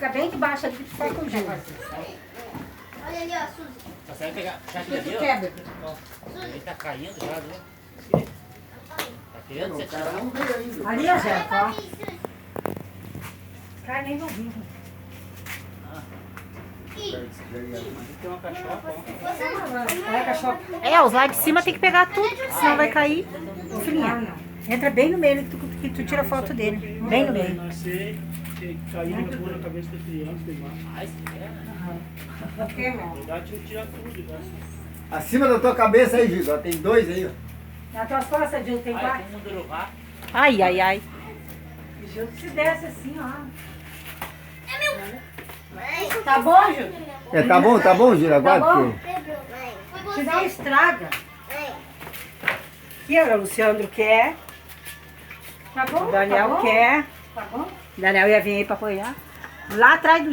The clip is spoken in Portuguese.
fica bem debaixo ali que tu sai com o Gil. Olha ali, ó, Suzy. Você vai pegar. Já Tu aqui, ó. quebra. Ó, ele tá caindo já, viu? Tá querendo você tirar. Não veio ainda. Ali, ó, Jéssica, ó. Os caras nem vão vir. Tem uma cachopa, ó. Olha a cachorra. Os lá de cima tem que pegar tudo, senão vai cair. Filhinha, entra bem no meio que tu tira foto dele. Bem no meio. Nascer, cair na cabeça da criança, tem mais. Ah, isso é, né? O que, irmão? Na verdade, tinha que tirar tudo, né? Acima da tua cabeça aí, Gil. Ó, tem dois aí, ó. Nas tuas costas, Gil, tem Ai, quatro. tem um duruvá. Ai, ai, ai. Gil, se desce assim, ó. Mãe, Tá bom, Gil? Tá bom, Gil, agora? Tá bom? Porque- mãe. Foi Se você. não estraga. Mãe. Aqui, ó, o Luciano quer. Tá bom? O Daniel tá bom? quer. Tá bom? Daniel ia vir aí pra apoiar. Lá atrás do